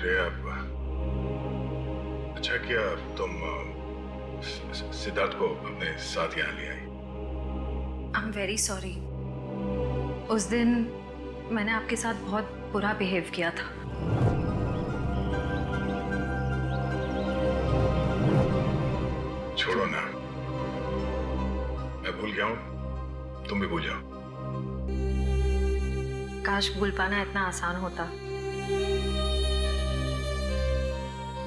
श्रेया, अच्छा किया तुम सिद्धार्थ को अपने साथ यहाँ ले आई। I am very sorry. उस दिन मैंने आपके साथ बहुत बुरा बिहेव किया था। छोड़ो ना, मैं भूल गया हूं, तुम भी भूल जाओ। काश भूल पाना इतना आसान होता।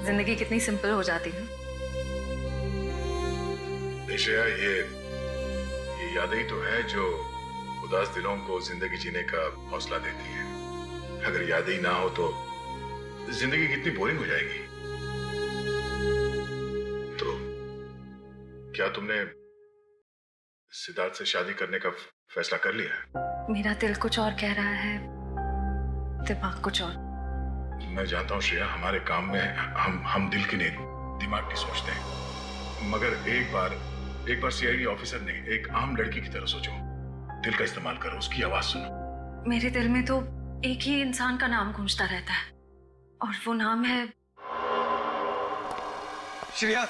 जिंदगी कितनी सिंपल हो जाती है। श्रेया, ये यादें ही तो है जो उदास दिलों को जिंदगी जीने का हौसला देती है। अगर यादें ही ना हो तो जिंदगी कितनी बोरिंग हो जाएगी। तो क्या तुमने सिद्धार्थ से शादी करने का फैसला कर लिया? मेरा दिल कुछ और कह रहा है, दिमाग कुछ और। मैं जानता हूँ श्रेया, हमारे काम में हम दिल की नहीं दिमाग की सोचते हैं, मगर एक बार सीआईडी ऑफिसर नहीं, एक आम लड़की की तरह सोचो। दिल का इस्तेमाल करो, उसकी आवाज सुनो। मेरे दिल में तो एक ही इंसान का नाम गूंजता रहता है, और वो नाम है श्रेया।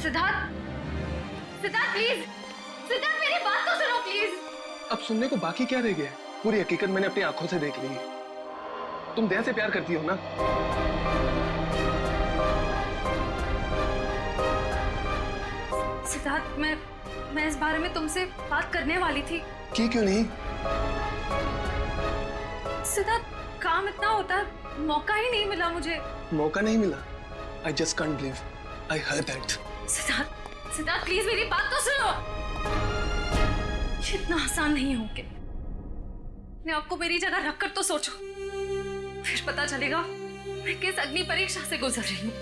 सिद्धार्थ। सिद्धार्थ प्लीज, सिद्धार्थ मेरी बात तो सुनो प्लीज। अब सुनने को बाकी क्या रह गया? पूरी हकीकत मैंने अपनी आंखों से देख ली है। तुम दया से प्यार करती हो ना? सिद्धार्थ, मैं इस बारे में तुमसे बात करने वाली थी। क्यों नहीं? सिद्धार्थ, काम इतना होता है, मौका ही नहीं मिला मुझे। मौका नहीं मिला? I just can't believe I heard that. Siddharth please मेरी बात तो सुनो। ये इतना आसान नहीं हो के मैं आपको मेरी जगह रखकर तो सोचो, फिर पता चलेगा मैं किस अग्नि परीक्षा से गुजर रही हूँ।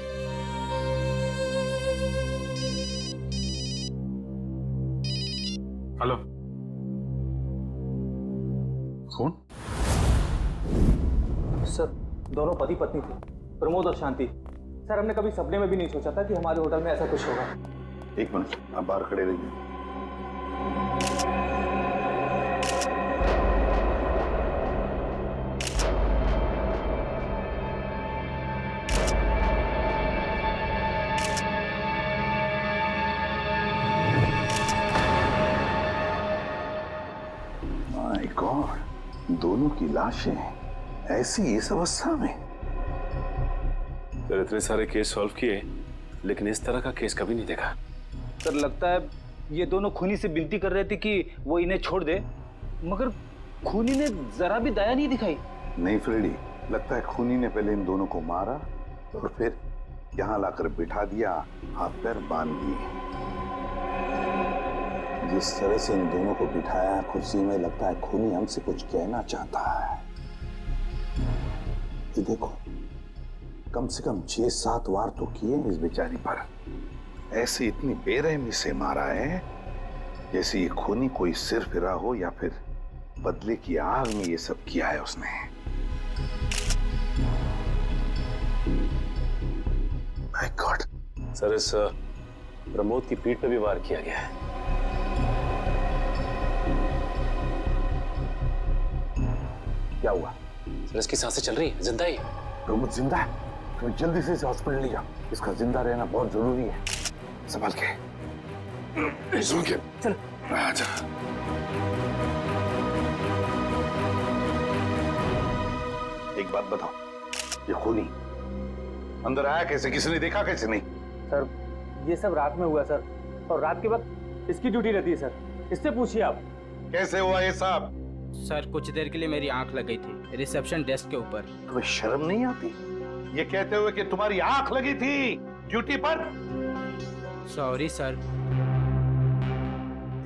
हेलो, कौन? सर, दोनों पति पत्नी थे, प्रमोद और शांति। सर, हमने कभी सपने में भी नहीं सोचा था कि हमारे होटल में ऐसा कुछ होगा। एक मिनट, आप बाहर खड़े रहिए। माय गॉड, दोनों की लाशें ऐसी इस अवस्था में। सर, इतने सारे केस सॉल्व किए, लेकिन इस तरह का केस कभी नहीं देखा। सर, लगता है ये दोनों खूनी से विनती कर रहे थे कि वो इन्हें छोड़ दे, मगर खूनी ने जरा भी दया नहीं दिखाई। नहीं फ्रेडी, लगता है खूनी ने पहले इन दोनों को मारा और फिर यहाँ लाकर बिठा दिया, हाथ पैर बांध दिए। जिस तरह से इन दोनों को बिठाया कुर्सी में, लगता है खूनी हमसे कुछ कहना चाहता है। ये देखो, कम से कम 6-7 वार तो किए इस बेचारी पर। ऐसे इतनी बेरहमी से मारा है जैसे ये खूनी कोई सिर फिरा हो, या फिर बदले की आग में ये सब किया है उसने। My God. सर, इस प्रमोद की पीठ पे भी वार किया गया है। क्या हुआ? सर, इसकी सांसें चल रही है, जिंदा ही है। प्रमोद जिंदा है? तुम्हें जल्दी से इसे हॉस्पिटल ले जाओ, इसका जिंदा रहना बहुत जरूरी है। संभाल के, चल। आजा। एक बात बताओ, ये खूनी अंदर आया कैसे? किसी ने देखा कैसे? नहीं सर, ये सब रात में हुआ सर, और रात के वक्त इसकी ड्यूटी रहती है सर, इससे पूछिए आप। कैसे हुआ ये सब? सर, कुछ देर के लिए मेरी आंख लग गई थी रिसेप्शन डेस्क के ऊपर। तुम्हें शर्म नहीं आती ये कहते हुए कि तुम्हारी आंख लगी थी ड्यूटी पर? Sorry sir.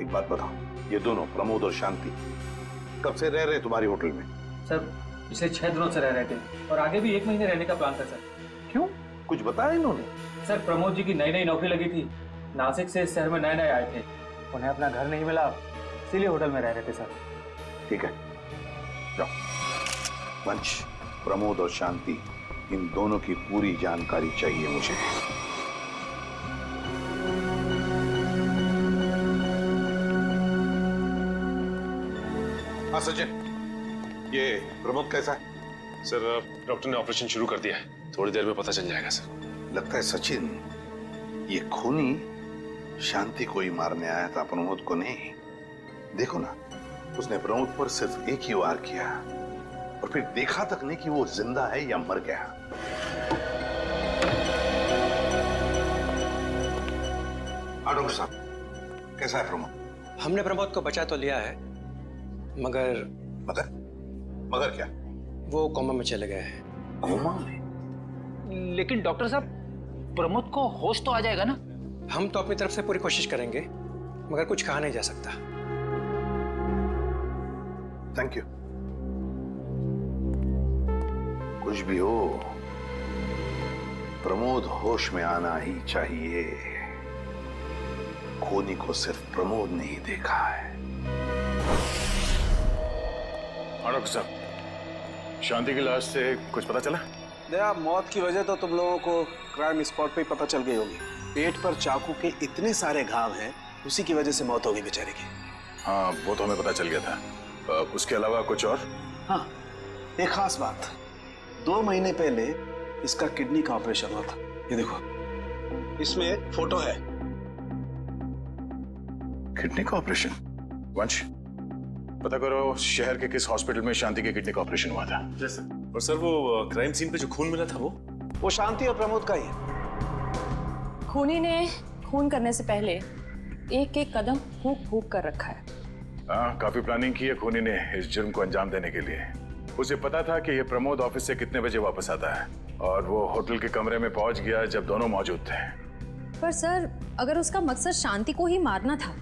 एक बात बताओ, ये दोनों प्रमोद और शांति कब से रह रहे तुम्हारी होटल में? सर, पिछले 6 दिनों से रह रहे थे, और आगे भी 1 महीने रहने का प्लान था सर। क्यों, कुछ बताया इन्होंने? सर, प्रमोद जी की नई नौकरी लगी थी, नासिक से इस शहर में नए आए थे, उन्हें अपना घर नहीं मिला, इसीलिए होटल में रह रहे थे सर। ठीक है, जाओ। वंश, प्रमोद और शांति, इन दोनों की पूरी जानकारी चाहिए मुझे। हाँ सचिन, ये प्रमोद कैसा है? सर डॉक्टर ने ऑपरेशन शुरू कर दिया है, थोड़ी देर में पता चल जाएगा सर। लगता है सचिन, ये खूनी शांति को ही मारने आया था, प्रमोद को नहीं। देखो ना, उसने प्रमोद पर सिर्फ एक ही वार किया और फिर देखा तक नहीं कि वो जिंदा है या मर गया। डॉक्टर साहब, कैसा है प्रमोद? हमने प्रमोद को बचा तो लिया है, मगर मगर मगर क्या? वो कोमा में चले गए हैं। कोमा में? लेकिन डॉक्टर साहब, प्रमोद को होश तो आ जाएगा ना? हम तो अपनी तरफ से पूरी कोशिश करेंगे, मगर कुछ कहा नहीं जा सकता। Thank you. कुछ भी हो, प्रमोद होश में आना ही चाहिए। खूनी को सिर्फ प्रमोद ने ही देखा है। डॉक्टर साहब, शांति की लाश से कुछ पता चला? दया, मौत की वजह तो तुम लोगों को क्राइम स्पॉट पे ही पता चल गई होगी। पेट पर चाकू के इतने सारे घाव हैं, उसी की वजह से मौत हो गई बेचारे की। हाँ, वो तो हमें पता चल गया था। उसके अलावा कुछ और? हाँ, एक खास बात। 2 महीने पहले इसका किडनी का ऑपरेशन हुआ था। ये देखो, इसमें एक फोटो है। किडनी का ऑपरेशन? वंश, पता करो शहर के किस हॉस्पिटल में शांति के किडनी का ऑपरेशन हुआ था। और सर वो क्राइम सीन पे जो खून मिला था वो शांति और प्रमोद का ही है। खूनी ने खून करने से पहले एक एक कदम फूंक फूंक कर रखा है। हाँ, काफी प्लानिंग की है खूनी ने इस जुर्म को अंजाम देने के लिए। उसे पता था कि ये प्रमोद ऑफिस से कितने बजे वापस आता है और वो होटल के कमरे में पहुंच गया जब दोनों मौजूद थे। पर सर, अगर उसका मकसद शांति को ही मारना था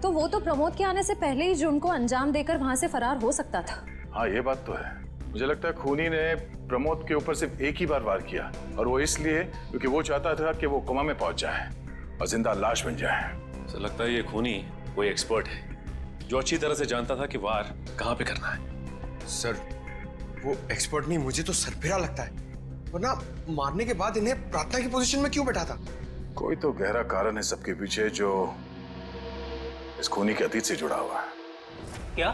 तो वो तो प्रमोद के आने से पहले ही जुर्म को अंजाम देकर वहां से फरार हो सकता था। हाँ, ये बात तो है। मुझे लगता है खूनी ने प्रमोद के ऊपर सिर्फ एक ही बार वार किया, और वो इसलिए क्योंकि वो चाहता था कि वो कोमा में पहुंच जाए और जिंदा लाश बन जाए। सर लगता है ये खूनी कोई एक्सपर्ट है जो अच्छी तरह से जानता था कि वार कहाँ पे करना है। सर वो एक्सपर्ट नहीं, मुझे तो सरफिरा लगता है। वरना मारने के बाद इन्हें प्रार्थना की पोजीशन में क्यों बैठा था? कोई तो गहरा कारण है सबके पीछे जो इस खूनी के अतीत से जुड़ा हुआ है। क्या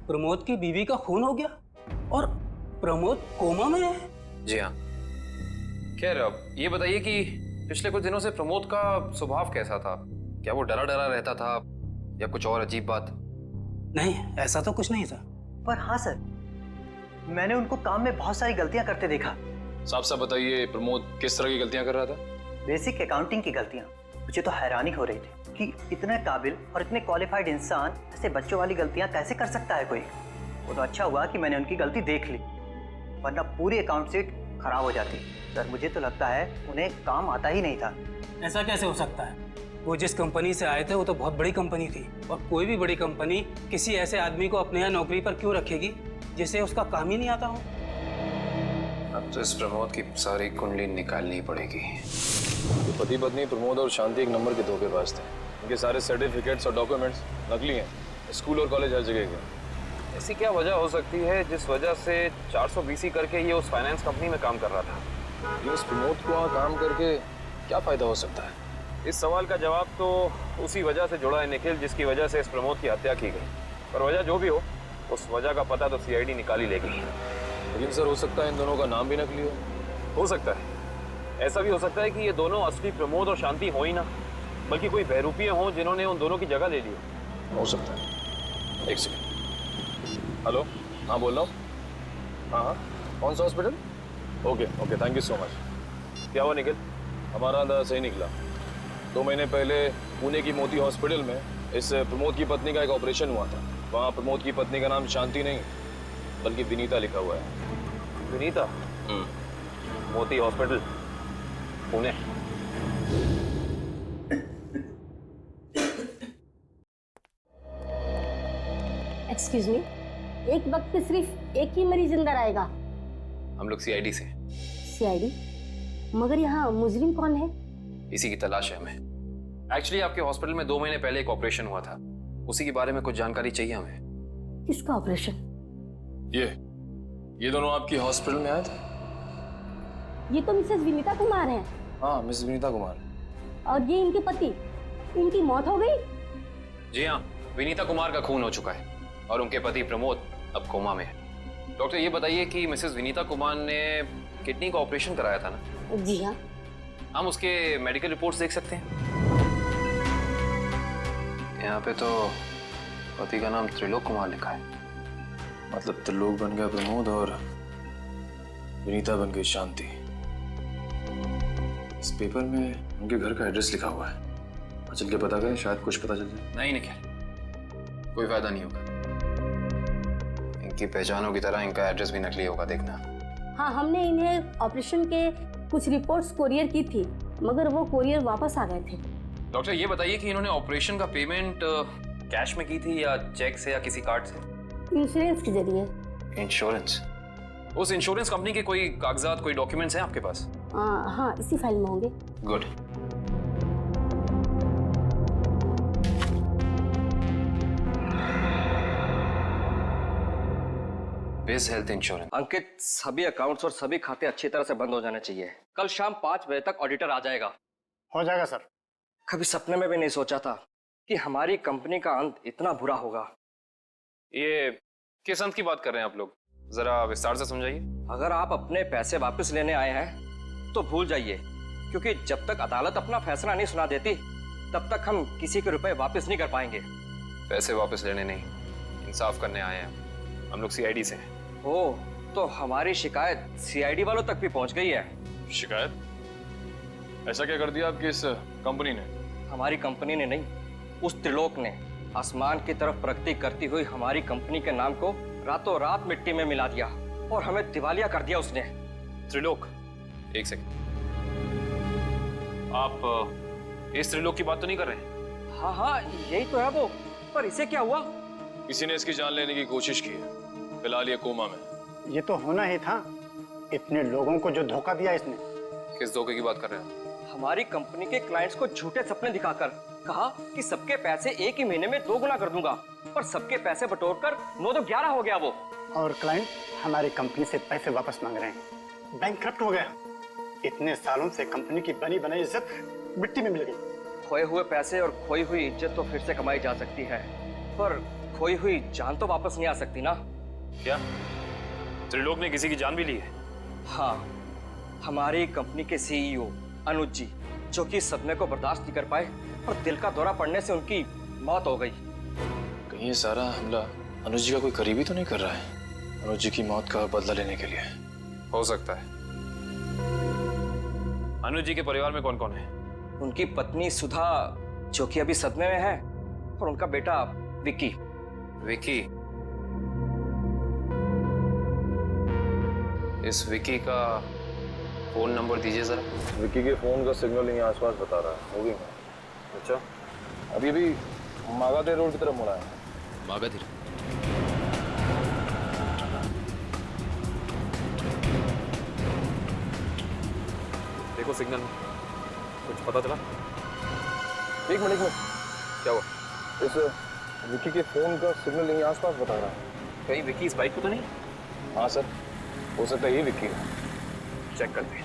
प्रमोद की बीवी का खून हो गया और प्रमोद कोमा में है? जी हाँ। खैर, अब ये बताइए कि पिछले कुछ दिनों से प्रमोद का स्वभाव कैसा था? क्या वो डरा डरा रहता था या कुछ और अजीब बात? नहीं, ऐसा तो कुछ नहीं था। पर हाँ सर, मैंने उनको काम में बहुत सारी गलतियां करते देखा। साफ साफ बताइए, प्रमोद किस तरह की गलतियां कर रहा था? बेसिक अकाउंटिंग की गलतियां। मुझे तो हैरानी हो रही थी कि इतने काबिल और इतने क्वालिफाइड इंसान ऐसे बच्चों वाली गलतियां कैसे कर सकता है कोई। वो तो अच्छा हुआ कि मैंने उनकी गलती देख ली, वरना पूरी अकाउंट शीट खराब हो जाती। सर मुझे तो लगता है उन्हें काम आता ही नहीं था। ऐसा कैसे हो सकता है? वो जिस कंपनी से आए थे वो तो बहुत बड़ी कंपनी थी, और कोई भी बड़ी कंपनी किसी ऐसे आदमी को अपने यहाँ नौकरी पर क्यों रखेगी जिसे उसका काम ही नहीं आता हो? अब तो इस प्रमोद की सारी कुंडली निकालनी पड़ेगी। तो पति पत्नी प्रमोद और शांति एक नंबर के धोखेबाज थे। उनके सारे सर्टिफिकेट्स और डॉक्यूमेंट्स नकली हैं, स्कूल और कॉलेज हर जगह के। ऐसी क्या वजह हो सकती है जिस वजह से 420 करके ये उस फाइनेंस कंपनी में काम कर रहा था? ये इस प्रमोद को वहाँ काम करके क्या फायदा हो सकता है? इस सवाल का जवाब तो उसी वजह से जुड़ा है निखिल, जिसकी वजह से इस प्रमोद की हत्या की गई। पर वजह जो भी हो, उस वजह का पता तो सीआईडी निकाल ही लेगी। लेकिन सर हो सकता है इन दोनों का नाम भी नकली हो सकता है। ऐसा भी हो सकता है कि ये दोनों असली प्रमोद और शांति हो ही ना, बल्कि कोई बहरूपिये हों जिन्होंने उन दोनों की जगह ले ली हो सकता है। एक सेकंड। हेलो, हाँ बोल रहा हूँ। हाँ, कौन सा hospital? Okay, thank you so much. क्या हुआ निखिल? हमारा अंदाजा सही निकला। 2 महीने पहले पुणे की मोती हॉस्पिटल में इस प्रमोद की पत्नी का एक ऑपरेशन हुआ था। वहाँ प्रमोद की पत्नी का नाम शांति नहीं बल्कि विनीता लिखा हुआ है। विनीता? मोती हॉस्पिटल, पुणे। एक्सक्यूज मी, एक वक्त पे सिर्फ एक ही मरीज अंदर आएगा? हम लोग सीआईडी से। सीआईडी? मगर यहाँ मुजरिम कौन है? इसी की तलाश है हमें। एक्चुअली आपके हॉस्पिटल में 2 महीने पहले एक ऑपरेशन हुआ था, उसी के बारे में कुछ जानकारी चाहिए हमें। किसका ऑपरेशन? ये दोनों आपकी हॉस्पिटल में आए थे? ये तो मिसेस विनीता कुमार हैं। हाँ, मिस विनीता कुमार। और ये इनके पति, इनकी मौत हो गई? जी हाँ, विनीता कुमार का खून हो चुका है और उनके पति प्रमोद अब कोमा में है। डॉक्टर ये बताइए कि मिसेस विनीता कुमार ने किडनी का ऑपरेशन कराया था ना? जी हाँ। हम उसके मेडिकल रिपोर्ट्स देख सकते हैं? यहाँ पे तो पति का नाम त्रिलोक कुमार लिखा है। मतलब त्रिलोक बन गया प्रमोद और विनीता बन गई शांति। इस पेपर में उनके घर का एड्रेस लिखा हुआ है। चल के पता करें, शायद कुछ पता चल जाए। नहीं निखिल, कोई फायदा नहीं होगा। इनकी पहचानों की तरह इनका एड्रेस भी नकली होगा, देखना। हाँ, हमने इन्हें ऑपरेशन के कुछ रिपोर्ट्स कोरियर की थी, मगर वो कोरियर वापस आ गए थे। डॉक्टर ये बताइए कि इन्होंने ऑपरेशन का पेमेंट कैश में की थी या चेक से या किसी कार्ड से? इंश्योरेंस के जरिए। इंश्योरेंस? उस इंश्योरेंस कंपनी के कोई कागजात, कोई डॉक्यूमेंट्स हैं आपके पास? हाँ, इसी फाइल में होंगे। Good. Base health insurance. Ankit, सभी अकाउंट्स और सभी खाते अच्छी तरह से बंद हो जाने चाहिए। कल शाम 5 बजे तक ऑडिटर आ जाएगा। हो जाएगा सर। कभी सपने में भी नहीं सोचा था कि हमारी कंपनी का अंत इतना बुरा होगा। ये किस अंत की बात कर रहे हैं आप लोग? जरा विस्तार से समझाइए। अगर आप अपने पैसे वापस लेने आए हैं तो भूल जाइए, क्योंकि जब तक अदालत अपना फैसला नहीं सुना देती तब तक हम किसी के रुपए वापस नहीं कर पाएंगे। पैसे वापस लेने नहीं, इंसाफ करने आए हैं हम लोग। सीआईडी से। ओह, तो हमारी शिकायत सीआईडी वालों तक भी पहुंच गई है। शिकायत? ऐसा क्या कर दिया आपकी इस कंपनी ने? हमारी कंपनी ने नहीं, उस त्रिलोक ने आसमान की तरफ प्रगति करती हुई हमारी कंपनी के नाम को रातों रात मिट्टी में मिला दिया और हमें दिवालिया कर दिया उसने। त्रिलोक? एक सेकंड, आप इस त्रिलोक की बात तो नहीं कर रहे? हाँ हाँ, यही तो है वो। पर इसे क्या हुआ? किसी ने इसकी जान लेने की कोशिश की है। फिलहाल ये कोमा में। ये तो होना ही था, इतने लोगों को जो धोखा दिया इसने। किस धोखे की बात कर रहे हैं? हमारी कंपनी के क्लाइंट्स को झूठे सपने दिखाकर कहा कि सबके पैसे एक ही महीने में 2 गुना कर दूंगा, पर सबके पैसे बटोरकर 9 तो 11 हो गया वो। और क्लाइंट हमारी कंपनी से पैसे वापस मांग रहे हैं। बैंकक्रप्ट हो गया। इतने सालों से कंपनी की बनी बनाई इज्जत मिट्टी में मिल गई। खोए हुए पैसे और खोई हुई इज्जत तो फिर से कमाई जा सकती है, पर खोई हुई जान तो वापस नहीं आ सकती ना। क्या त्रिलोक ने किसी की जान भी ली है? हाँ, हमारी कंपनी के सीईओ अनुज जी, जो कि सदमे को बर्दाश्त नहीं कर पाए और दिल का दौरा पड़ने से उनकी मौत हो गई। कहीं ये सारा हमला अनुज जी का कोई करीबी तो नहीं कर रहा है? अनुज जी की मौत का बदला लेने के लिए? हो सकता है। अनुज जी के परिवार में कौन कौन है? उनकी पत्नी सुधा, जो कि अभी सदमे में है, और उनका बेटा विक्की। विक्की? इस विक्की का फोन नंबर दीजिए जरा। विक्की के फोन का सिग्नल यहीं आसपास बता रहा है। होगी। अच्छा, अभी भी मागाधीर रोड की तरफ मुड़ा है। मागाधीर? देखो सिग्नल में कुछ पता चला? एक मिनट में। क्या हुआ? इस विक्की के फोन का सिग्नल यहीं आसपास बता रहा है। कहीं विक्की इस बाइक पे तो नहीं? हाँ सर, हो सकता है ये विक्की है। चेक करते हैं।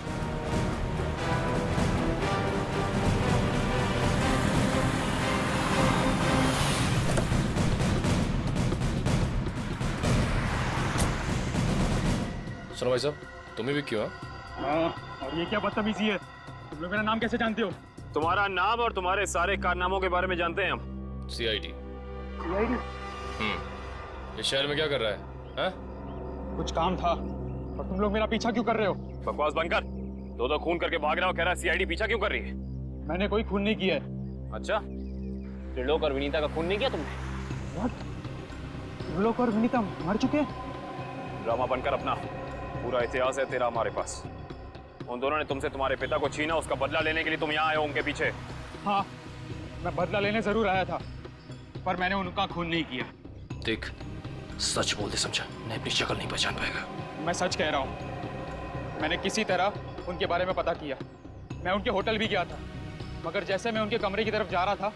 सुनो भाई साहब, तुम ही विक्की हो? हाँ, और ये क्या बदतमीजी है? तुम लोग मेरा नाम कैसे जानते हो? तुम्हारा नाम और तुम्हारे सारे कारनामों के बारे में जानते हैं हम। सीआईडी। सीआईडी? इस शहर में क्या कर रहा है? हाँ? कुछ काम था, और तुम लोग मेरा पीछा क्यों कर रहे हो? बकवास बंद कर। दो खून करके भाग रहा हो, कह रहा है सीआईडी पीछा क्यों कर रही है? मैंने कोई खून नहीं किया है। अच्छा, त्रिलोक और विनीता का खून नहीं किया तुमने? त्रिलोक और विनीता मर चुके हैं? ड्रामा बनकर अपना पूरा इतिहास है तेरा हमारे पास। उन दोनों ने तुमसे तुम्हारे पिता को छीना, उसका बदला लेने के लिए तुम यहाँ आए हो उनके पीछे। हाँ, मैं बदला लेने जरूर आया था, पर मैंने उनका खून नहीं किया। देख, सच बोल दे समझा, नहीं अपनी शक्ल नहीं पहचान पाएगा। मैं सच कह रहा हूँ। मैंने किसी तरह उनके बारे में पता किया। मैं उनके होटल भी गया था, मगर जैसे मैं उनके कमरे की तरफ जा रहा था,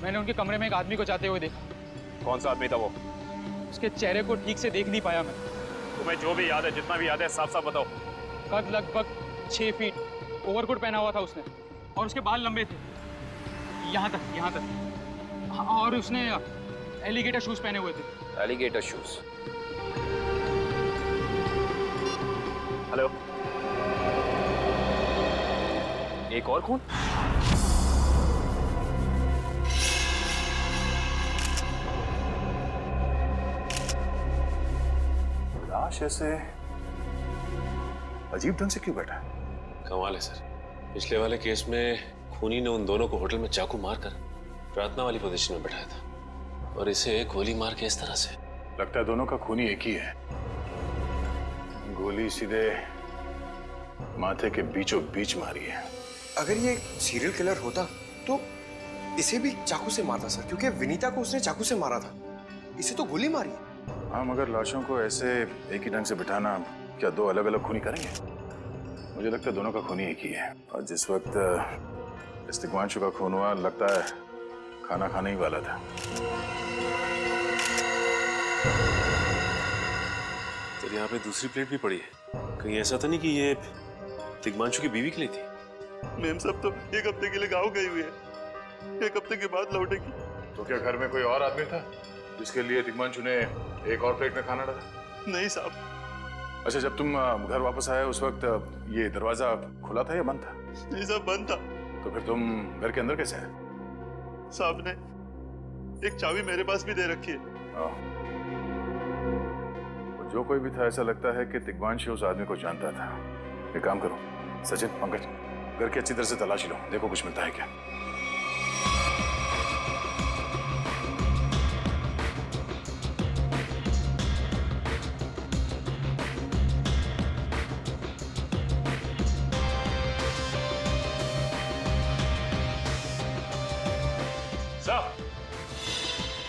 मैंने उनके कमरे में एक आदमी को जाते हुए देखा। कौन सा आदमी था वो? उसके चेहरे को ठीक से देख नहीं पाया मैं। तुम्हें जो भी याद है, जितना भी याद है, साफ साफ बताओ। कद लगभग 6 फीट, ओवरकोट पहना हुआ था उसने, और उसके बाल लंबे थे, यहाँ तक। और उसने एलिगेटर शूज पहने हुए थे। Alligator shoes? हेलो, एक और खून? लाश ऐसे अजीब ढंग से क्यों बैठा है? कमाल है सर, पिछले वाले केस में खूनी ने उन दोनों को होटल में चाकू मारकर प्रार्थना वाली पोजीशन में बैठाया था और इसे गोली मार के इस तरह से। लगता है दोनों का खूनी एक ही है। गोली सीधे माथे के बीचों बीच मारी है। अगर ये सीरियल किलर होता तो इसे भी चाकू से मारता सर, क्योंकि विनीता को उसने चाकू से मारा था, इसे तो गोली मारी। हाँ, मगर लाशों को ऐसे एक ही ढंग से बिठाना क्या दो अलग अलग खूनी करेंगे? मुझे लगता है दोनों का खूनी एक ही है। और जिस वक्त इस तिग्मांशु का खून हुआ, लगता है खाना खाने ही वाला था। तो यहाँ पे दूसरी प्लेट भी पड़ी है, कहीं ऐसा तो नहीं कि ये तिग्मांशु की बीवी के लिए थी? मैम साहब तो एक हफ्ते के लिए गाँव गई हुई है, एक हफ्ते के बाद लौटेगी। तो क्या घर में कोई और आदमी था जिसके लिए तिग्मांशु ने एक और प्लेट में खाना डाला? नहीं साहब। अच्छा, जब तुम घर वापस आए उस वक्त ये दरवाजा खुला था या बंद था? नहीं साहब, बंद था। तो फिर तुम घर के अंदर कैसे आए? साहब ने एक चाबी मेरे पास भी दे रखी है। तो जो कोई भी था, ऐसा लगता है कि तिग्मांशु उस आदमी को जानता था। एक काम करो सचिन, पंकज, घर की अच्छी तरह से तलाशी लो, देखो कुछ मिलता है क्या।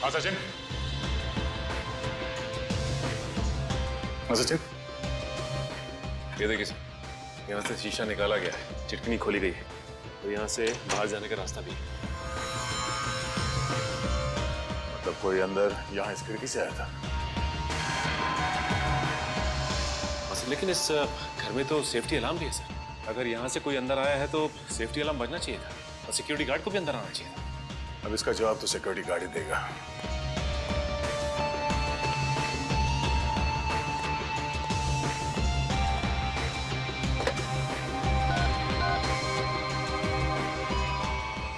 हाँ सचिन, हाँ सचिन, ये देखिए सर, यहाँ से शीशा निकाला गया है, चिटकनी खोली गई है, तो यहाँ से बाहर जाने का रास्ता भी है। मतलब कोई अंदर यहाँ इस खिड़की से आया था? बस, लेकिन इस घर में तो सेफ्टी अलार्म भी है सर। अगर यहाँ से कोई अंदर आया है तो सेफ्टी अलार्म बजना चाहिए था और सिक्योरिटी गार्ड को भी अंदर आना चाहिए था। अब इसका जवाब तो सिक्योरिटी गार्ड ही देगा।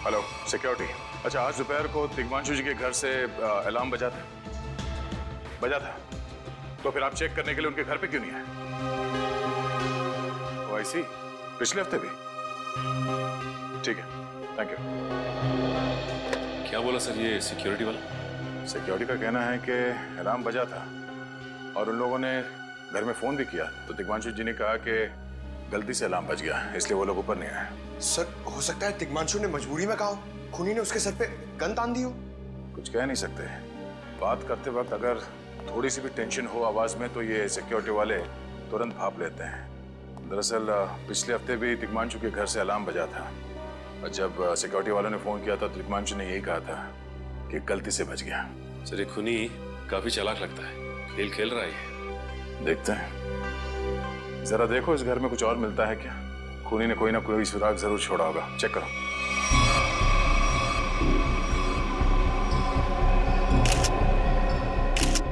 Hello security. अच्छा, आज दोपहर को तिग्मांशु जी के घर से अलार्म बजा था, तो फिर आप चेक करने के लिए उनके घर पे क्यों नहीं आए? ओ आई सी, पिछले हफ्ते भी? ठीक है, थैंक यू। क्या बोला सर ये सिक्योरिटी वाला? सिक्योरिटी का कहना है कि अलार्म बजा था और उन लोगों ने घर में फोन भी किया, तो तिग्मांशु जी ने कहा कि गलती से अलार्म बज गया, इसलिए वो लोग ऊपर नहीं आए। सर, हो सकता है तिग्मांशु ने मजबूरी में कहा, खूनी ने उसके सर पे गन तान दी हो। कुछ कह नहीं सकते। बात करते वक्त अगर थोड़ी सी भी टेंशन हो आवाज में तो ये सिक्योरिटी वाले तुरंत भाप लेते हैं। दरअसल पिछले हफ्ते भी तिग्मांशु के घर से अलार्म बजा था और जब सिक्योरिटी वालों ने फोन किया था, तिग्मांशु ने यही कहा था कि गलती से बच गया। सर, ये खूनी काफी चालाक लगता है, खेल खेल रहा है। देखते हैं, जरा देखो इस घर में कुछ और मिलता है क्या। खूनी ने कोई ना कोई सुराग जरूर छोड़ा होगा, चेक करो।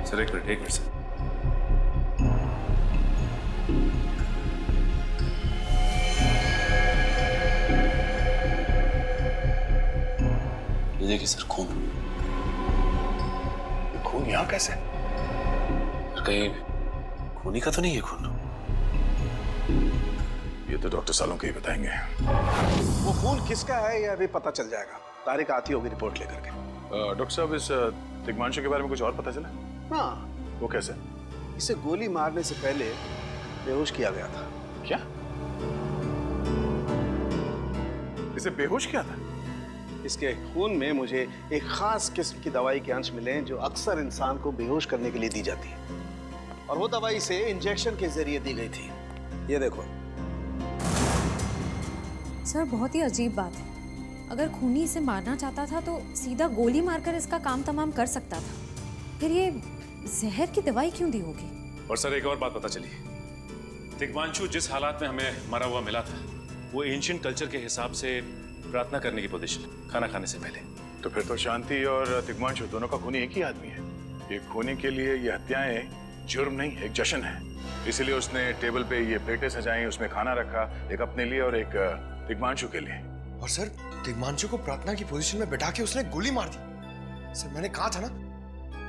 सर एक मिनट सर। ये देखिए सर, खून। खून यहाँ कैसे? कहीं खूनी का तो नहीं है खून? ये तो डॉक्टर सालों के ही बताएंगे। वो खून किसका है ये अभी पता चल जाएगा। तारिक आती होगी रिपोर्ट लेकर के। डॉक्टर साहब, इस तिग्मांशु के बारे में कुछ और पता चला? हाँ। वो कैसे? इसे गोली मारने से पहले बेहोश किया गया था। क्या? इसे बेहोश किया था? इसके खून में मुझे एक खास किस्म की दवाई के अंश मिले हैं जो अक्सर इंसान को बेहोश करने के लिए दी जाती है, और वो दवाई इसे इंजेक्शन के जरिए दी गई थी। ये देखो। सर, बहुत ही अजीब बात है। अगर खूनी इसे मारना चाहता था तो सीधा गोली मारकर इसका काम तमाम कर सकता था। फिर ये जहर की दवाई क्यों दी होगी? और सर एक और बात पता चली, तिग्मांशु जिस हालात में हमें मरा हुआ मिला था वो एंशिएंट कल्चर के हिसाब से प्रार्थना करने की पोजीशन, खाना खाने से पहले। तो फिर तो शांति और तिग्मांशु दोनों का खूनी एक ही आदमी है। ये खूनी के लिए ये हत्याएं जुर्म नहीं, एक जश्न है। इसीलिए उसने टेबल पे ये प्लेटें सजाई, उसमें खाना रखा, एक अपने लिए और एक दिग्मांशु के लिए। और सर दिग्मांशु को प्रार्थना की पोजीशन में बैठा के उसने गोली मार दी। सर मैंने कहा था ना,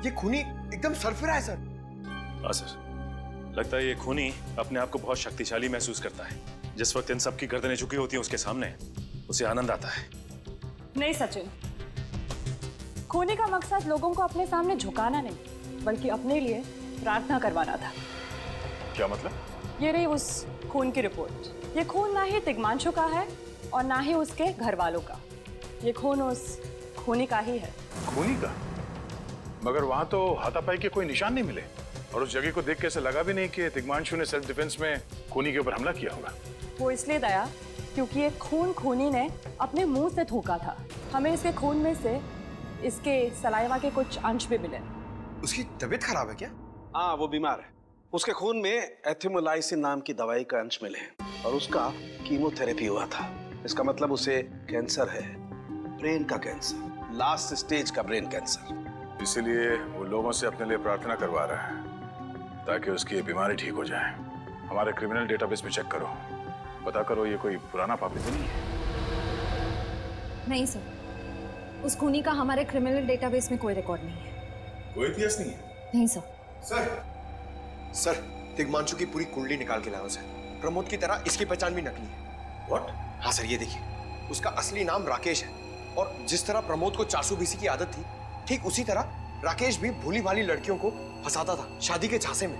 ये खूनी एकदम सरफिरा है सर। हाँ सर, लगता है ये खूनी अपने आप को बहुत शक्तिशाली महसूस करता है। जिस वक्त इन सबकी गर्दनें झुकी होती हैं उसके सामने, उसे आनंद आता है। नहीं सचिन, खूनी का मकसद लोगों को अपने सामने झुकाना नहीं, बल्कि अपने लिए प्रार्थना करवाना था। क्या मतलब? ये रही उस खून की रिपोर्ट। ये खून ना ही दिग्मांशु का है और ना ही उसके घर वालों का। ये खून उस खूनी का ही है। खूनी का? मगर वहां तो हाथापाई के कोई निशान नहीं मिले, और उस जगह को देख के ऐसा लगा भी नहीं कि दिग्मांशु ने सेल्फ डिफेंस में खूनी के ऊपर हमला किया होगा। वो इसलिए दया क्योंकि ये खून खूनी ने अपने मुंह से थूका था। हमें इसके खून में से इसके सलाइवा के कुछ अंश भी मिले। उसकी तबीयत खराब है क्या? हाँ, वो बीमार है। उसके खून में एथिमोलाइसिन नाम की दवाई का अंश मिले हैं और उसका कीमोथेरेपी हुआ था। इसका मतलब उसे कैंसर है, ब्रेन का कैंसर, लास्ट स्टेज का ब्रेन कैंसर। इसीलिए वो लोगों से अपने लिए प्रार्थना करवा रहा है ताकि उसकी ये बीमारी ठीक हो जाए। हमारे क्रिमिनल डेटाबेस में चेक करो, पता करो ये कोई पुराना पापी तो नहीं है। नहीं सर, उस खूनी का हमारे क्रिमिनल डेटाबेस में कोई रिकॉर्ड नहीं है। कोई इतिहास नहीं है? नहीं सर। सर दिग्मांशु की पूरी कुंडली निकाल के लाओ सर। प्रमोद की तरह इसकी पहचान भी नकली है। What? हाँ सर, ये देखिए, उसका असली नाम राकेश है और जिस तरह प्रमोद को चासू बीसी की आदत थी, ठीक उसी तरह राकेश भी भूली भाली लड़कियों को फंसाता था शादी के झांसे में।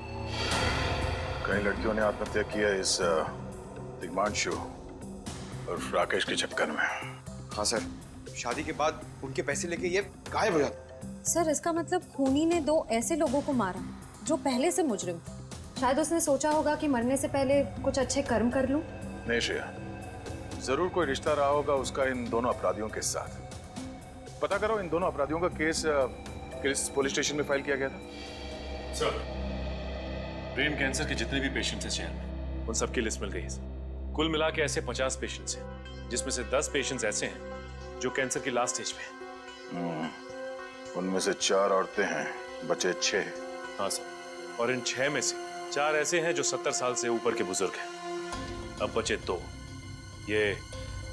कई लड़कियों ने आत्महत्या किया इस दिग्मांशु और राकेश के चक्कर में। हाँ सर, शादी के बाद उनके पैसे लेके ये गायब हो जाता। सर इसका मतलब खूनी ने 2 ऐसे लोगों को मारा जो पहले से मुजरिम थे। शायद उसने सोचा होगा कि मरने से पहले कुछ अच्छे कर्म कर लूं। नहीं श्रेया, जरूर कोई रिश्ता रहा होगा उसका इन दोनों अपराधियों के साथ। पता करो इन दोनों अपराधियों का केस किस पुलिस स्टेशन में फाइल किया गया था? सर, ब्रेन कैंसर के जितने भी पेशेंट्स हैं शहर में, उन सबकी लिस्ट मिल गई है सर। कुल मिला के ऐसे 50 पेशेंट्स हैं, जिसमें से 10 पेशेंट्स ऐसे हैं जो कैंसर की लास्ट स्टेज पे हैं। उनमें से 4 औरतें हैं, बचे 6। हाँ सर, और इन 6 में से 4 ऐसे हैं जो 70 साल से ऊपर के बुजुर्ग हैं। अब बचे 2, ये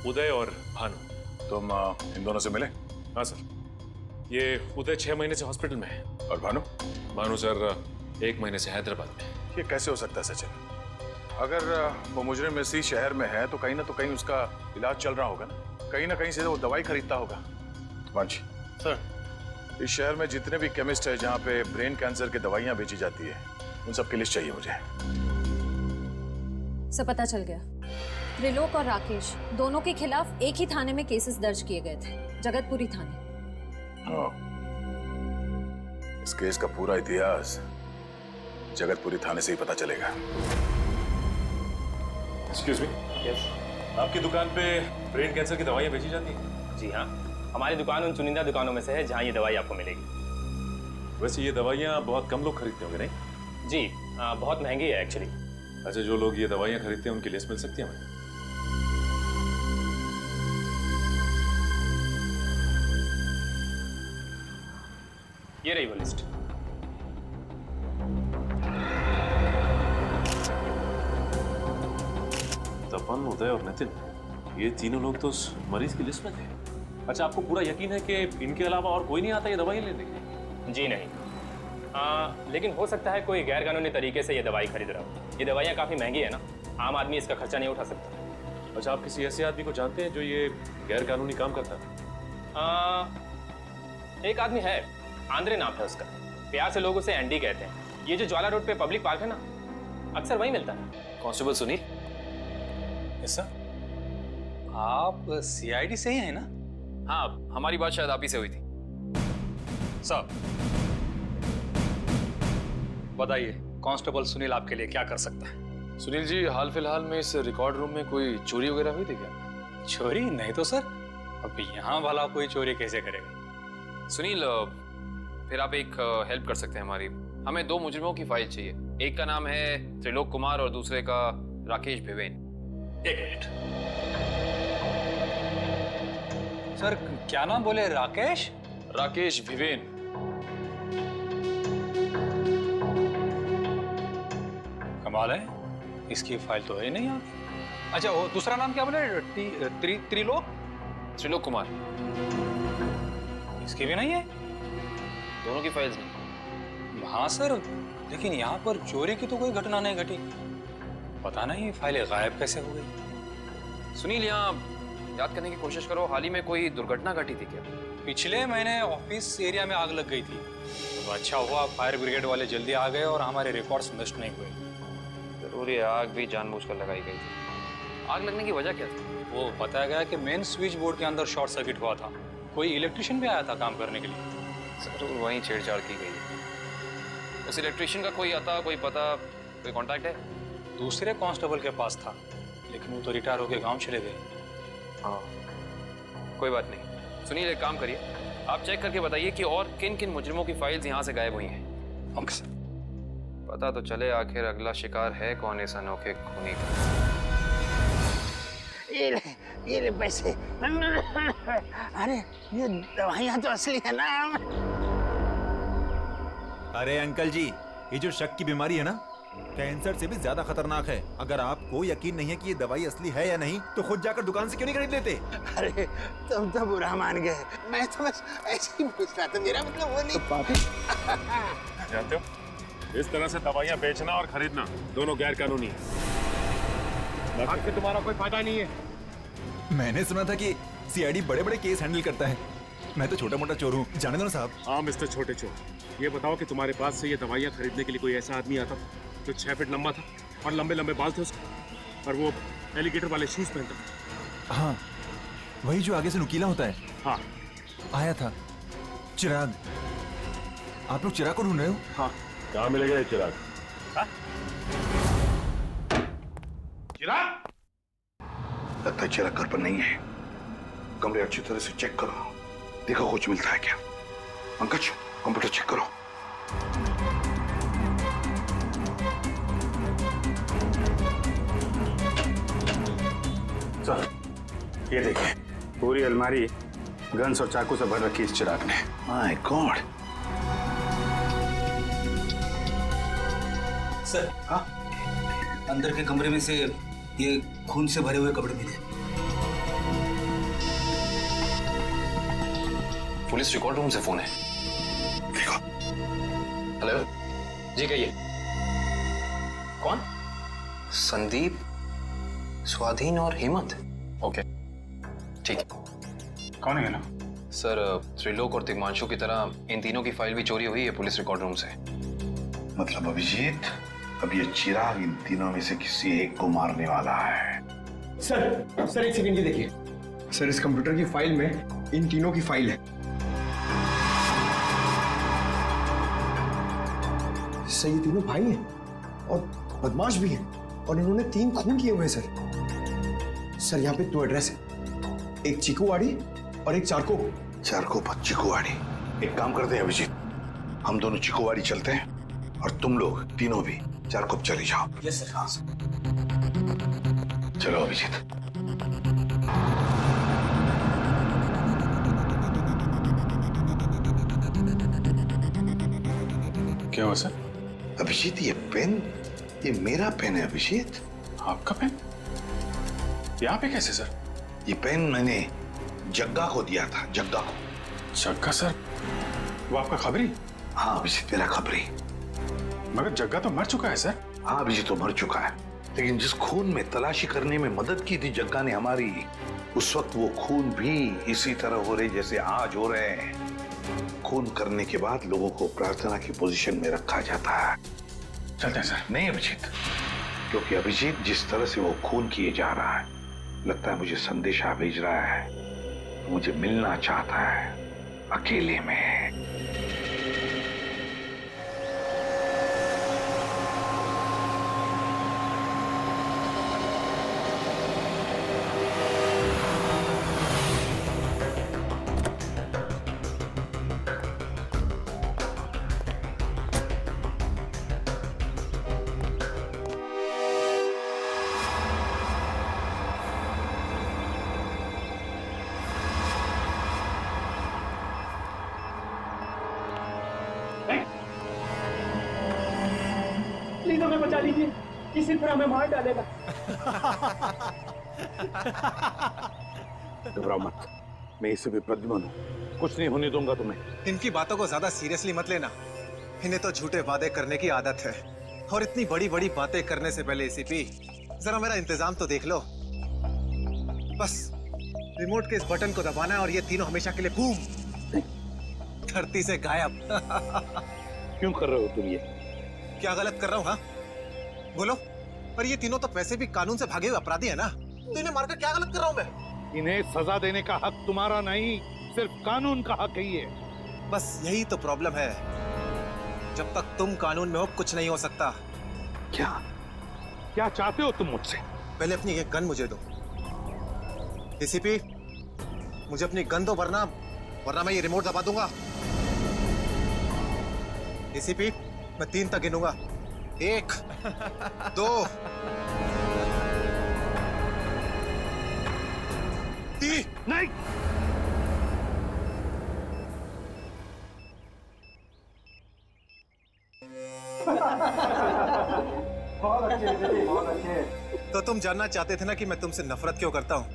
उदय और भानु। तुम इन दोनों से मिले? हाँ सर, ये उदय 6 महीने से हॉस्पिटल में है। और भानु? भानु सर 1 महीने से हैदराबाद में। ये कैसे हो सकता है सचिन? अगर वो मुजरिम इसी शहर में है तो कहीं ना उसका इलाज चल रहा होगा ना कहीं से वो दवाई खरीदता होगा। वंश सर, इस शहर में जितने भी केमिस्ट है जहाँ पे ब्रेन कैंसर की दवाइयाँ बेची जाती है, उन सब की लिस्ट चाहिए मुझे। सब पता चल गया। त्रिलोक और राकेश दोनों के खिलाफ एक ही थाने में केसेस दर्ज किए गए थे, जगतपुरी थाने। इस केस का पूरा इतिहास जगतपुरी थाने से ही पता चलेगा। Excuse me, yes. आपकी दुकान पे ब्रेन कैंसर की दवाइयाँ बेची जाती हैं? जी हाँ, हमारी दुकान उन चुनिंदा दुकानों में से है जहाँ ये दवाई आपको मिलेगी। वैसे ये दवाइयाँ बहुत कम लोग खरीदते होंगे नहीं? जी बहुत महंगी है एक्चुअली। अच्छा, जो लोग ये दवाइयाँ खरीदते हैं उनकी लिस्ट मिल सकती है हमें? ये रही वो लिस्ट। तपन, उदय और नितिन, ये तीनों लोग तो उस मरीज की लिस्ट में थे। अच्छा, आपको पूरा यकीन है कि इनके अलावा और कोई नहीं आता ये दवाई लेने के लिए? जी नहीं, लेकिन हो सकता है कोई गैर कानूनी तरीके से ये दवाई खरीद रहा हो। ये दवाइयाँ काफ़ी महंगी है ना, आम आदमी इसका खर्चा नहीं उठा सकता। अच्छा, आप किसी ऐसे आदमी को जानते हैं जो ये गैर कानूनी काम करता है? एक आदमी है, आंद्रे नाम है उसका। प्यार से लोग उसे एंडी कहते हैं। ये जो ज्वाला रोड पे पब्लिक पार्क है ना, अक्सर वहीं मिलता है। Constable Sunil, yes sir. आप सीआईडी से ही हैं ना? हाँ, हमारी बात शायद आप ही से हुई थी। साहब बताइए, कांस्टेबल सुनील आपके लिए क्या कर सकता है? सुनील जी, हाल फिलहाल में इस रिकॉर्ड रूम में कोई चोरी वगैरह हुई थी क्या? चोरी नहीं तो सर, अब यहाँ वाला कोई चोरी कैसे करेगा? सुनील, फिर आप एक हेल्प कर सकते हैं हमारी। हमें 2 मुजरिमों की फाइल चाहिए। एक का नाम है त्रिलोक कुमार और दूसरे का राकेश भिवेन। एक मिनट सर, क्या नाम बोले? राकेश? राकेश भिवेन। कमाल है, इसकी फाइल तो है नहीं यहाँ। अच्छा वो दूसरा नाम क्या बोले? त्रिलोक त्रिलोक कुमार। इसकी भी नहीं है? दोनों की फाइल्स नहीं। हाँ सर, लेकिन यहाँ पर चोरी की तो कोई घटना नहीं घटी। पता नहीं फाइलें गायब कैसे हो गई। सुनील, यहाँ याद करने की कोशिश करो, हाल ही में कोई दुर्घटना घटी थी क्या? पिछले महीने ऑफिस एरिया में आग लग गई थी, तो अच्छा हुआ फायर ब्रिगेड वाले जल्दी आ गए और हमारे रिकॉर्ड्स नष्ट नहीं हुए। जरूर ये आग भी जानबूझकर लगाई गई थी। आग लगने की वजह क्या थी? वो बताया गया कि मेन स्विच बोर्ड के अंदर शॉर्ट सर्किट हुआ था। कोई इलेक्ट्रिशियन भी आया था काम करने के लिए। जरूर वहीं छेड़छाड़ की गई है। उस इलेक्ट्रिशियन का कोई आता, कोई पता, कोई कांटेक्ट है? दूसरे कांस्टेबल के पास था, लेकिन वो तो रिटायर होकर गांव चले गए। हाँ, कोई बात नहीं। सुनील, एक काम करिए, आप चेक करके बताइए कि और किन किन मुजरिमों की फाइल्स यहाँ से गायब हुई हैं। Okay sir. पता तो चले आखिर अगला शिकार है कौन इस अनोखे खूनी का। ये ले पैसे। अरे ये दवाइयाँ तो असली है ना। अरे अंकल जी, ये जो शक की बीमारी है ना, कैंसर से भी ज्यादा खतरनाक है। अगर आपको यकीन नहीं है कि ये दवाई असली है या नहीं, तो खुद जाकर दुकान से क्यों नहीं खरीद लेते? अरे तुम तो बुरा मान गए, मैं तो बस ऐसे ही पूछ रहा था, मेरा मतलब वो नहीं। जानते हो, इस तरह से दवाइयाँ बेचना और खरीदना दोनों गैर कानूनी है। आखिर तुम्हारा कोई फायदा नहीं है। मैंने सुना था कि सीआईडी बड़े-बड़े केस हैंडल करता है। मैं तो छोटा-मोटा चोर हूँ, जाने दो ना साहब। हाँ मिस्टर छोटे चोर, ये बताओ कि तुम्हारे पास से ये दवाइयाँ खरीदने के लिए कोई ऐसा आदमी आता जो 6 फीट लंबा था और लंबे लंबे बाल थे उसके, और वो एलिगेटर वाले शूज पहनता था? हाँ, वही जो आगे से नुकीला होता है। हाँ, आया था चिराग। आप लोग चिराग को ढूंढ रहे हो? हाँ। कहाँ मिलेगा ये चिराग? चिराग? लगता है चिराग घर पर नहीं है। कमरे अच्छी तरह से चेक करो, देखो कुछ मिलता है क्या। पंकज, कंप्यूटर चेक करो। सर, ये देखिए, पूरी अलमारी गन्स और चाकू से भर रखी इस चिराग ने। My God. सर, हाँ, अंदर के कमरे में से ये खून से भरे हुए कपड़े मिले। पुलिस रिकॉर्ड रूम से फोन है। देखो। हेलो, जी कहिए। कौन? संदीप, स्वाधीन और हेमंत। ओके, ठीक है। कौन है ना? सर, त्रिलोक और तिग्मांशु की तरह इन तीनों की फाइल भी चोरी हुई है पुलिस रिकॉर्ड रूम से। मतलब अभिजीत, अब ये चिराग इन तीनों में से किसी एक को मारने वाला है। सर एक सेकंड, ये देखिए सर, इस कंप्यूटर की फाइल में इन तीनों की फाइल है। सर ये तीनों भाई हैं और बदमाश भी हैं, और इन्होंने 3 खून किए हुए हैं सर। यहाँ पे 2 एड्रेस है, एक चीकूवाड़ी और एक चारको। चारको पर चीकूवाड़ी। एक काम करते हैं अभिजीत, हम दोनों चीकूवाड़ी चलते हैं और तुम लोग तीनों भी चारकोप चले जाओ। Yes sir. हाँ चलो अभिजीत। क्या हुआ सर? अभिजीत, ये पेन, ये मेरा पेन है अभिजीत। आपका पेन? यहाँ पे कैसे सर? ये पेन मैंने जग्गा को दिया था, जग्गा को। जग्गा सर? वो आपका खबरी? हाँ अभिजीत, मेरा खबरी। मगर जग्गा तो मर चुका है सर। हाँ अभिजीत, तो मर चुका है, लेकिन जिस खून में तलाशी करने में मदद की थी जग्गा ने हमारी, उस वक्त वो खून भी इसी तरह हो रहे जैसे आज हो रहे हैं। खून करने के बाद लोगों को प्रार्थना की पोजीशन में रखा जाता है। चलते हैं सर। नहीं अभिजीत, क्योंकि अभिजीत जिस तरह से वो खून किए जा रहा है, लगता है मुझे संदेशा भेज रहा है, मुझे मिलना चाहता है अकेले में। प्लीज हमें बचा लीजिए, किसी तरह हमें मार डालेगा। घबराओ मत, मैं इसे भी प्रद्युम्न हूँ, कुछ नहीं होने दूंगा तुम्हें। इनकी बातों को ज्यादा सीरियसली मत लेना। इन्हें तो झूठे वादे करने की आदत है, और इतनी बड़ी बड़ी बातें करने से पहले एसीपी जरा मेरा इंतजाम तो देख लो। बस रिमोट के इस बटन को दबाना है और ये तीनों हमेशा के लिए बूम धरती से गायब। क्यों कर रहे हो तुम ये? क्या गलत कर रहा हूँ? हाँ बोलो। पर ये तीनों तो वैसे भी कानून से भागे हुए अपराधी है ना, तो इन्हें मारकर क्या गलत कर रहा हूँ मैं? इन्हें सजा देने का हक तुम्हारा नहीं, सिर्फ कानून का हक ही है। बस यही तो प्रॉब्लम है, जब तक तुम कानून में हो कुछ नहीं हो सकता। क्या क्या चाहते हो तुम मुझसे? पहले अपनी ये गन मुझे दो। एसीपी मुझे अपनी गन दो, वरना मैं ये रिमोट दबा दूंगा। एसीपी मैं 3 तक गिनूंगा। 1 2 3। नहीं, बहुत अच्छे, बहुत अच्छे। तो तुम जानना चाहते थे ना कि मैं तुमसे नफरत क्यों करता हूँ?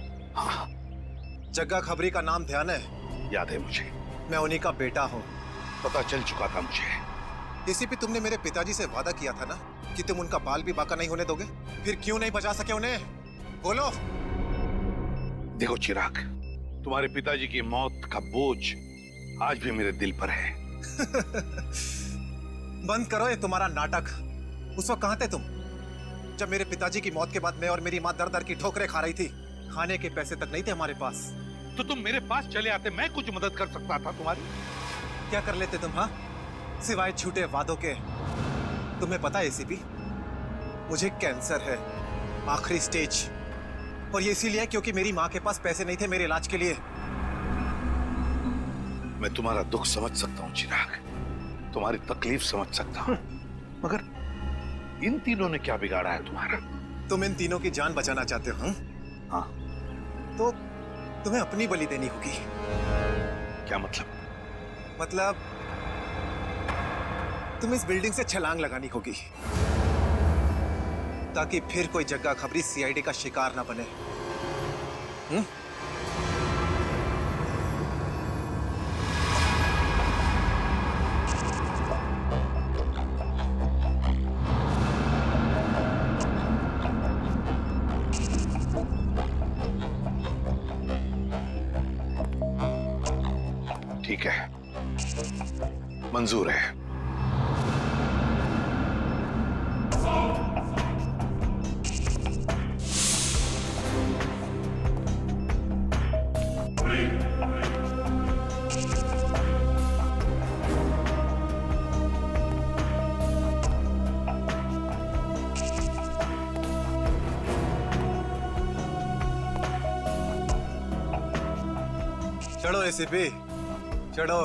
जग्गा खबरी का नाम ध्यान है? याद है मुझे, मैं उन्हीं का बेटा हूँ। पता चल चुका था मुझे। एसीपी तुमने मेरे पिताजी से वादा किया था ना कि तुम उनका बाल भी बाका नहीं होने दोगे, फिर क्यों नहीं बचा सके उन्हें? बोलो। देखो चिराग, तुम्हारे पिताजी की मौत का बोझ आज भी मेरे दिल पर है। बंद करो ये तुम्हारा नाटक। उस वक्त कहाँ थे तुम जब मेरे पिताजी की मौत के बाद मैं और मेरी माँ दर दर की ठोकरें खा रही थी? खाने के पैसे तक नहीं थे हमारे पास। तो तुम मेरे पास चले आते, मैं कुछ मदद कर सकता था तुम्हारी। क्या कर लेते तुम? हाँ, सिवाय झूठे वादों के। तुम्हें पता है एसीपी, मुझे कैंसर है, आखिरी स्टेज, और ये इसीलिए क्योंकि मेरी माँ के पास पैसे नहीं थे मेरे इलाज के लिए। मैं तुम्हारा दुख समझ सकता हूँ चिराग, तुम्हारी तकलीफ समझ सकता हूँ, मगर इन तीनों ने क्या बिगाड़ा है तुम्हारा? तुम इन तीनों की जान बचाना चाहते हो? हाँ। तो तुम्हें अपनी बलि देनी होगी। क्या मतलब? मतलब तुम्हें इस बिल्डिंग से छलांग लगानी होगी, ताकि फिर कोई जग्गा खबरी सीआईडी का शिकार ना बने। ठीक है, मंजूर है। चढ़ो एसीपी, चढ़ो।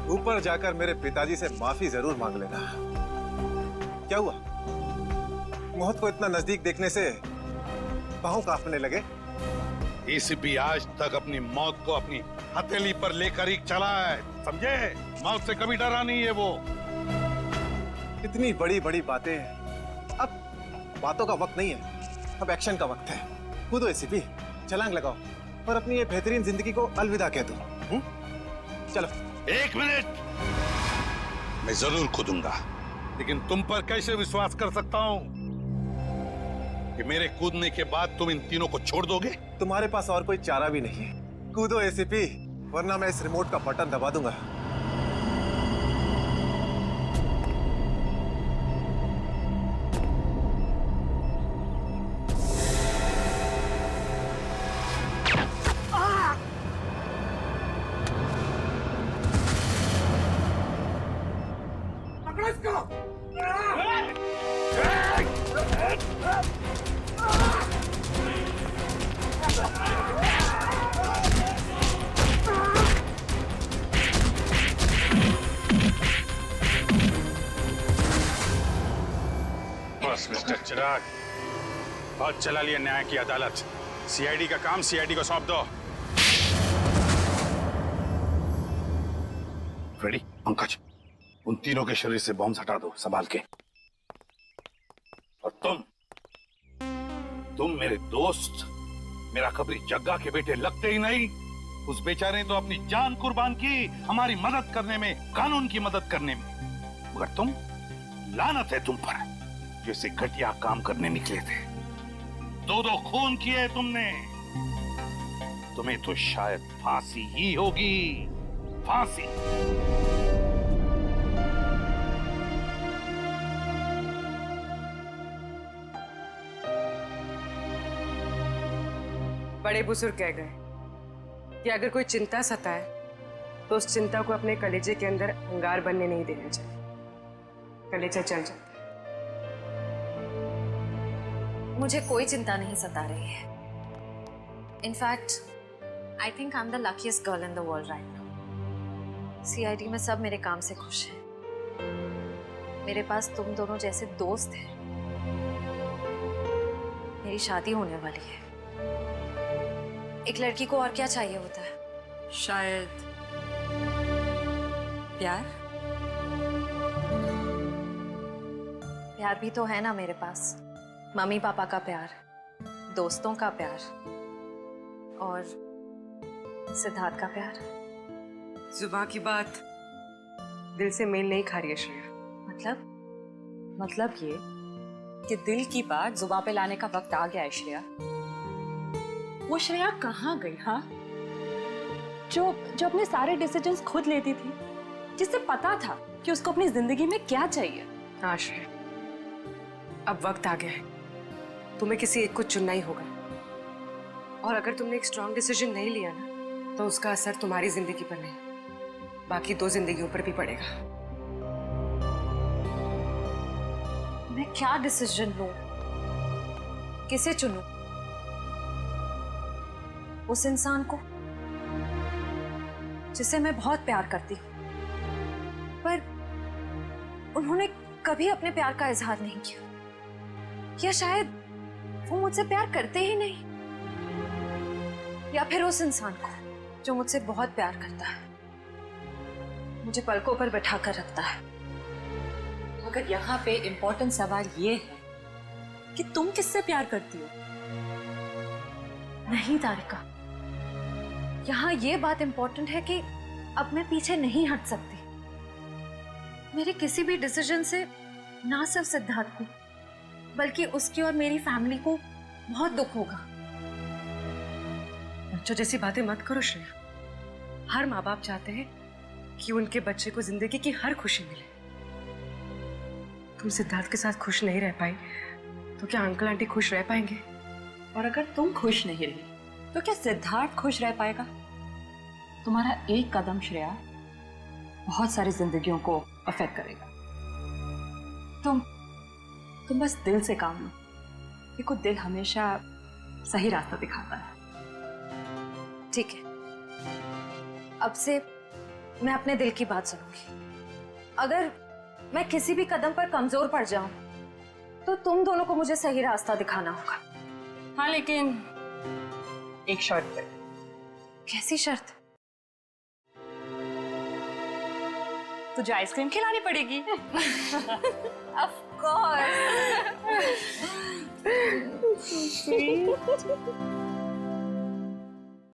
ऊपर जाकर मेरे पिताजी से माफी जरूर मांग लेना। क्या हुआ? मौत को इतना नजदीक देखने से पांव कांपने लगे? एसीपी आज तक अपनी मौत को अपनी हथेली पर लेकर ही चला है, समझे? मौत से कभी डरा नहीं है वो। इतनी बड़ी बड़ी बातें, अब बातों का वक्त नहीं है, अब एक्शन का वक्त है। कूदो एसीपी, छलांग लगाओ और अपनी ये बेहतरीन जिंदगी को अलविदा कह दो। चलो। 1 मिनट, मैं जरूर कूदूंगा, लेकिन तुम पर कैसे विश्वास कर सकता हूं कि मेरे कूदने के बाद तुम इन तीनों को छोड़ दोगे? तुम्हारे पास और कोई चारा भी नहीं है। कूदो एसीपी, वरना मैं इस रिमोट का बटन दबा दूंगा। पकड़ो इसको। चिराग, बहुत चला लिया न्याय की अदालत। सीआईडी का काम सीआईडी को सौंप दो। रेडी? पंकज, उन तीनों के शरीर से बॉम्ब हटा दो, संभाल के। और तुम मेरे दोस्त, मेरा कबरी जग्गा के बेटे लगते ही नहीं। उस बेचारे ने तो अपनी जान कुर्बान की हमारी मदद करने में, कानून की मदद करने में। मगर तुम, लानत है तुम पर, जैसे घटिया काम करने निकले थे। दो खून किए तुमने। तुम्हें तो शायद फांसी ही होगी, फांसी। बड़े बुजुर्ग कह गए कि अगर कोई चिंता सताए तो उस चिंता को अपने कलेजे के अंदर अंगार बनने नहीं देना चाहिए। कलेजा चल जाता है। मुझे कोई चिंता नहीं सता रही है। In fact I think I am the luckiest girl in the world right now. CID में सब मेरे काम से खुश हैं। मेरे पास तुम दोनों जैसे दोस्त हैं। मेरी शादी होने वाली है। एक लड़की को और क्या चाहिए होता है? शायद प्यार। प्यार भी तो है ना मेरे पास। मम्मी पापा का प्यार, दोस्तों का प्यार और सिद्धार्थ का प्यार। जुबान की बात दिल से मेल नहीं खा रही है श्रेया। मतलब ये कि दिल की बात जुबान पे लाने का वक्त आ गया है श्रेया। वो श्रेया कहाँ गई? हाँ, जो अपने सारे डिसीजंस खुद लेती थी, जिससे पता था कि उसको अपनी जिंदगी में क्या चाहिए। हाँ श्रेया, अब वक्त आ गया है। तुम्हें किसी एक को चुनना ही होगा। और अगर तुमने एक स्ट्रॉन्ग डिसीजन नहीं लिया ना, तो उसका असर तुम्हारी जिंदगी पर नहीं, बाकी दो जिंदगियों पर भी पड़ेगा। मैं क्या डिसीजन लूं? किसे चुनूं? उस इंसान को जिसे मैं बहुत प्यार करती हूं, पर उन्होंने कभी अपने प्यार का इजहार नहीं किया, या शायद वो मुझसे प्यार करते ही नहीं, या फिर उस इंसान को जो मुझसे बहुत प्यार करता है, मुझे पलकों पर बैठा कर रखता है। मगर यहाँ पे इम्पोर्टेंट सवाल ये है कि तुम किससे प्यार करती हो? नहीं तारिका, यहाँ ये बात इंपॉर्टेंट है कि अब मैं पीछे नहीं हट सकती। मेरे किसी भी डिसीजन से ना सिर्फ सिद्धार्थ को, बल्कि उसकी और मेरी फैमिली को बहुत दुख होगा। बच्चों जैसी बातें मत करो श्रेया। हर माँ बाप चाहते हैं कि उनके बच्चे को जिंदगी की हर खुशी मिले। तुम सिद्धार्थ के साथ खुश नहीं रह पाई तो क्या अंकल आंटी खुश रह पाएंगे? और अगर तुम खुश नहीं रही तो क्या सिद्धार्थ खुश रह पाएगा? तुम्हारा एक कदम श्रेया बहुत सारी जिंदगियों को अफेक्ट करेगा। तुम बस दिल से काम लो। देखो, दिल हमेशा सही रास्ता दिखाता है। ठीक है, अब से मैं अपने दिल की बात सुनूंगी। अगर मैं किसी भी कदम पर कमजोर पड़ जाऊं तो तुम दोनों को मुझे सही रास्ता दिखाना होगा। हाँ, लेकिन एक शर्त पे। कैसी शर्त? तुझे आइसक्रीम खिलानी पड़ेगी। Of course. So sweet.